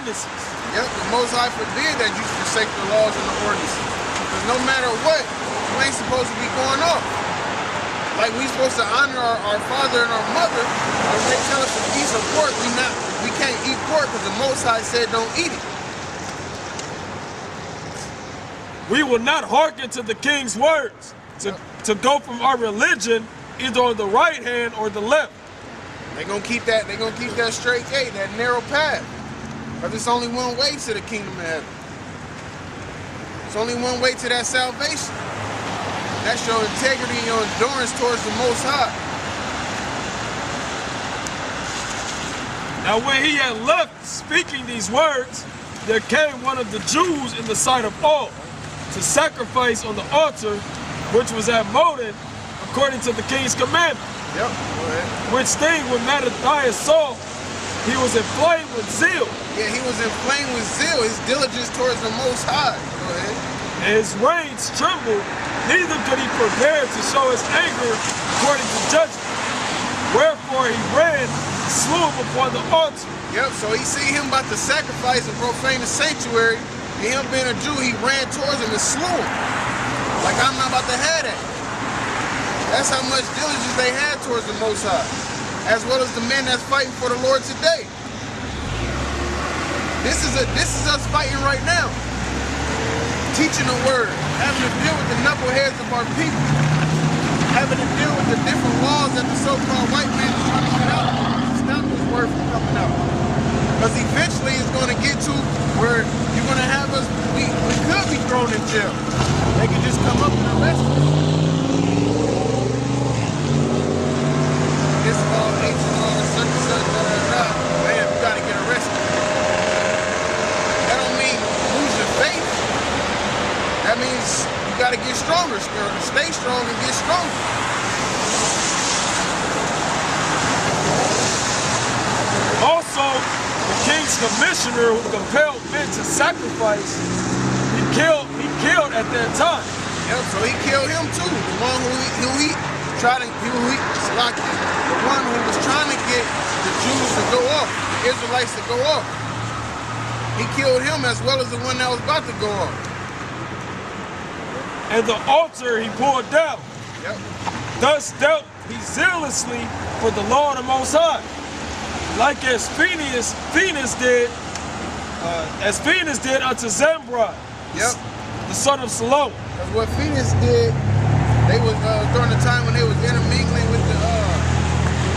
ordinances. Yep, the Most High forbid that you forsake the laws and the ordinances. Because no matter what, you ain't supposed to be going off. Like we supposed to honor our father and our mother, when they tell us to eat some pork, we can't eat pork because the Most High said don't eat it. We will not hearken to the king's words to go from our religion either on the right hand or the left. They're gonna keep that straight gate, that narrow path. Because it's only one way to the kingdom of heaven. It's only one way to that salvation. That's your integrity and your endurance towards the Most High. Now when he had left speaking these words, there came one of the Jews in the sight of all to sacrifice on the altar, which was at Modin, according to the king's commandment. Yep, go ahead. Which thing when Mattathias saw, he was inflamed with zeal. Yeah, he was inflamed with zeal, his diligence towards the Most High. Go ahead. And his reins trembled, neither could he prepare to show his anger according to judgment. Wherefore he ran and slew him upon the altar. Yep, so he see him about to sacrifice and profane the sanctuary, and him being a Jew, he ran towards him and slew him. Like, I'm not about to have that. That's how much diligence they had towards the Most High, as well as the men that's fighting for the Lord today. This is us fighting right now. Teaching the word, having to deal with the knuckleheads of our people, having to deal with the different laws that the so-called white man is trying to get out to stop this word from coming out. Because eventually it's going to get to where you're going to have us, we could be thrown in jail. They can just come up and arrest us. This is all H and all such and such, man, you got to get arrested. That don't mean lose your faith. That means you got to get stronger, stay strong and get stronger. Also, the king's commissioner who compelled men to sacrifice, he killed at that time. Yep, so he killed him too. The one the one who was trying to get the Jews to go off, the Israelites to go off. He killed him as well as the one that was about to go off. And the altar he pulled down. Yep. Thus dealt he zealously for the law of the Most High, like as Phineas did unto Zambri, yep, the son of Salome. That's what Phineas did. They was during the time when they was intermingling with the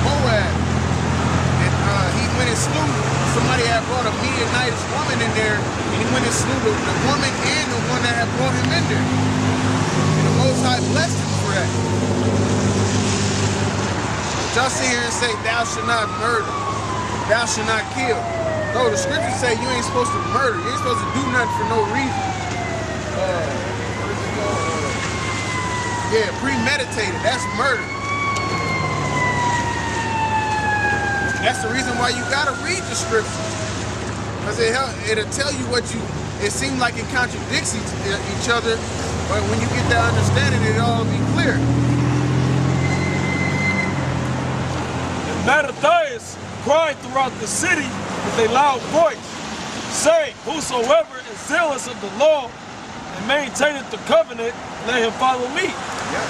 Moab, and he went and slew. Somebody had brought a Midianitish woman in there, and he went and slew the woman and the one that had brought him in there. And the Most High blessed him for that. Y'all sit here and say, "Thou shalt not murder, thou shalt not kill." No, the scriptures say you ain't supposed to murder. You ain't supposed to do nothing for no reason. Yeah, premeditated. That's murder. That's the reason why you gotta read the scriptures, because it'll tell you what you. It seems like it contradicts each other, but when you get that understanding, it'll all be clear. And Mattathias cried throughout the city with a loud voice, saying, "Whosoever is zealous of the law and maintaineth the covenant, let him follow me." Yep.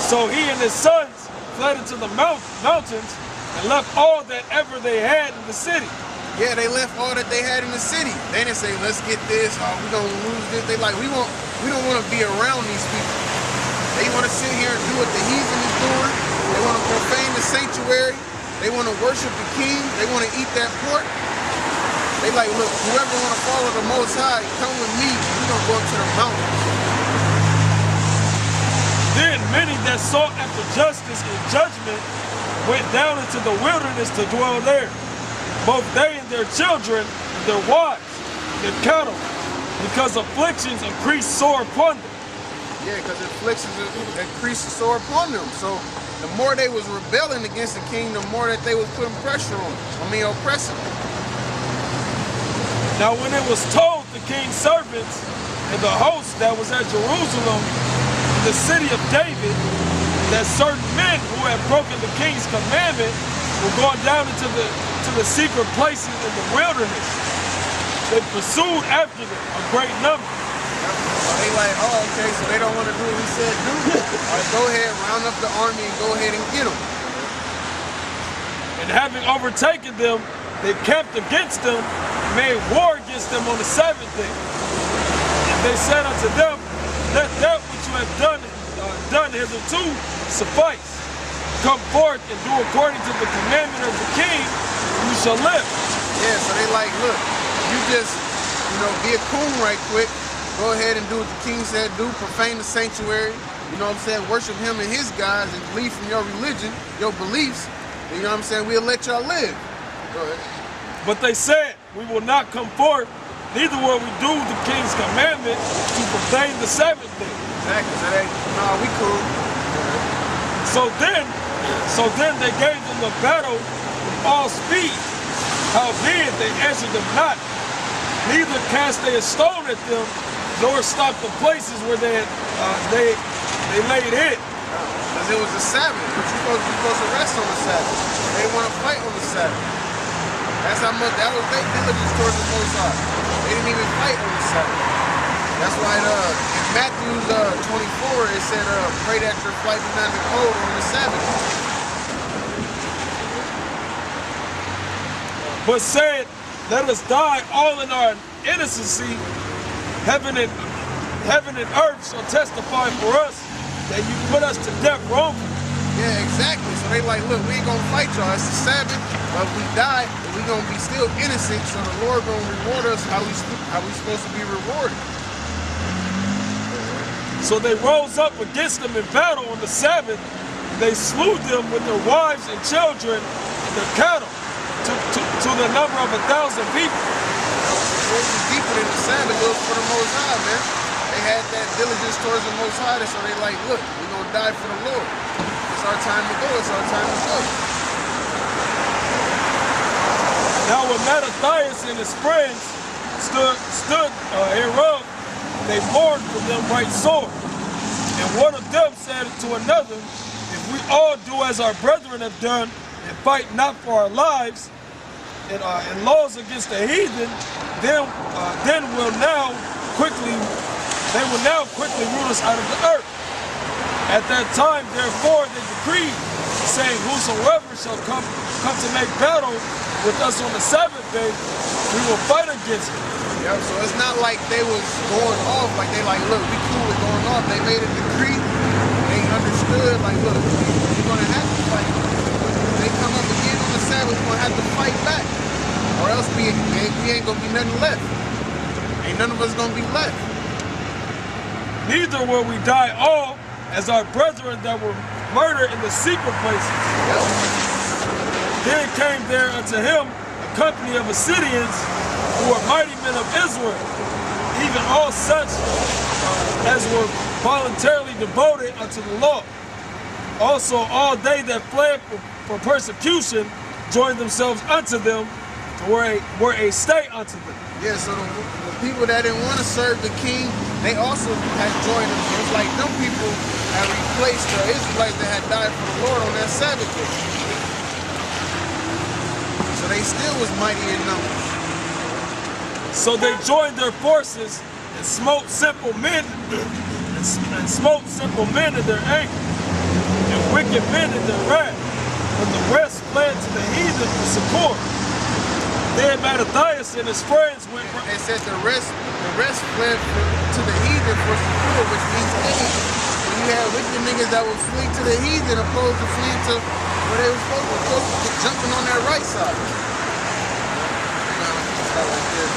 So he and his sons fled into the mountains and left all that ever they had in the city. Yeah, they left all that they had in the city. They didn't say, "Let's get this. Oh, we're gonna lose this." They like, we don't want to be around these people. They want to sit here and do what the heathen is doing. They want to profane the sanctuary. They want to worship the king. They want to eat that pork. They like, look, whoever want to follow the Most High, come with me. We're gonna go up to the mountains. Then many that sought after justice and judgment went down into the wilderness to dwell there, both they and their children, and their wives, their cattle, because afflictions increased sore upon them. Yeah, because afflictions increased sore upon them. So the more they was rebelling against the king, the more that they was putting pressure on them. Oppressing them. Now when it was told the king's servants and the host that was at Jerusalem, the city of David, that certain men who had broken the king's commandment were going down into the secret places in the wilderness, they pursued after them, a great number. So they like, oh, okay, so they don't want to do what we said do. All right, go ahead, round up the army and go ahead and get them. And having overtaken them, they camped against them, and made war against them on the Sabbath day. And they said unto them, let that which you have done hitherto suffice. Come forth and do according to the commandment of the king, and you shall live. Yeah, so they like, look, you just, be a coon right quick. Go ahead and do what the king said do, profane the sanctuary, you know what I'm saying, worship him and his gods and leave from your religion, your beliefs, you know what I'm saying, we'll let y'all live. Go ahead. But they said, we will not come forth, neither will we do the king's commandment to profane the Sabbath day. Exactly, so they, nah, we cool. So then they gave them the battle with all speed. Howbeit they answered them not, neither cast they a stone at them, nor stopped the places where they laid hid. Because it was the Sabbath, but you're supposed to rest on the Sabbath. They want to fight on the Sabbath. That's how much, that was their diligence towards the Most High. They didn't even fight on the Sabbath. That's why in Matthew 24, it said, pray that your flight be not cold on the Sabbath. But said, let us die all in our innocency. Heaven and earth shall testify for us that you put us to death wrongfully. Yeah, exactly. So they like, look, we ain't gonna fight y'all. It's the Sabbath, but if we die, we gonna be still innocent. So the Lord gonna reward us how we supposed to be rewarded. So they rose up against them in battle on the Sabbath. They slew them with their wives and children and their cattle to the number of 1,000 people. It was deeper than the Sabbath. It was for the Most High, man. They had that diligence towards the Most High, so they like, look, we're gonna die for the Lord. It's our time to go. It's our time to go. Now when Mattathias and his friends stood hereof, they mourned for them right sore. And one of them said to another, if we all do as our brethren have done, and fight not for our lives, and laws against the heathen, then they will now quickly root us out of the earth. At that time, therefore, they decreed, saying, whosoever shall come to make battle with us on the Sabbath day, we will fight against him. Yeah, so it's not like they was going off, like they like, look, we cool with going off. They made a decree. They understood, like, look, we're gonna have to fight. If they come up again on the Sabbath, we're gonna have to fight back. Or else we ain't gonna be nothing left. Ain't none of us gonna be left. Neither will we die all as our brethren that were murdered in the secret places. Yep. Then came there unto him a company of Assyrians who were mighty men of Israel, even all such as were voluntarily devoted unto the law. Also all they that fled for persecution joined themselves unto them, were a stay unto them. Yeah, so the people that didn't want to serve the king, they also had joined them. It was like them people had replaced the Israelites that had died for the Lord on that Sabbath day. So they still was mighty in numbers. So they joined their forces and smote simple men and smote simple men in their anger and wicked men in their wrath. But the rest fled to the heathen for succor. Then Mattathias and his friends went. They said the rest fled to the heathen for succor, which means aid. And you had wicked niggas that would flee to the heathen opposed to fleeing to where they were supposed to be jumping on their right side. Stuff like this.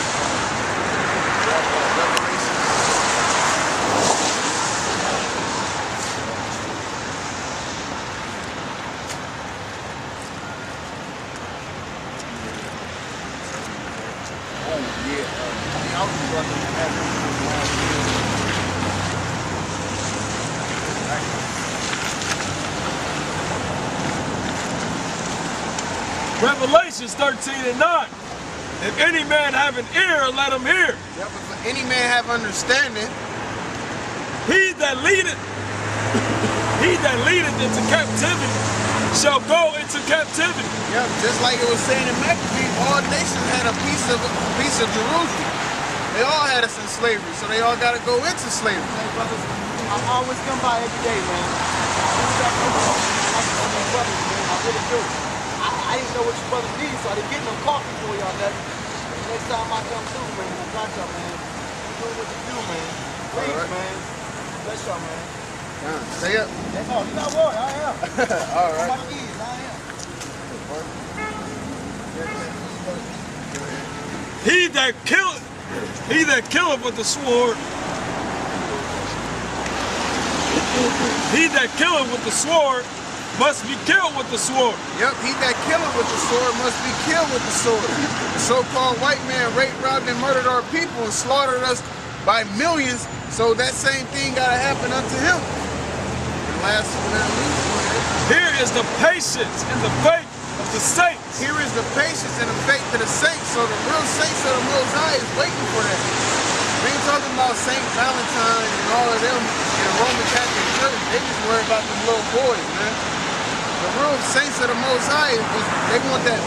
Revelations 13:9. If any man have an ear, let him hear. Yeah, but for any man have understanding, he that leadeth into captivity shall go into captivity. Yeah, just like it was saying in Maccabees, all nations had a piece of Jerusalem. They all had us in slavery, so they all got to go into slavery. Hey, brothers, I always come by every day, man. I really do. I didn't know what you brothers need, so I didn't get no coffee for y'all nothing. Next time I come through, man, I got y'all, man. Do what you do, man. Please, right. man. Bless y'all, man. Stay up. That's all. You got water, I am. All right. My keys, I am. He that killeth with the sword, he that killeth with the sword must be killed with the sword. Yep, he that killeth with the sword must be killed with the sword. The so-called white man raped, robbed, and murdered our people and slaughtered us by millions, so that same thing gotta happen unto him. And last but not least, Here is the patience and the faith of the saints. here is the patience and the faith of the saints, so the real saints of the Most High is waiting for that. We ain't talking about Saint Valentine and all of them in the Roman Catholic Church. They just worry about them little boys, man. The real saints of the Most High, they want that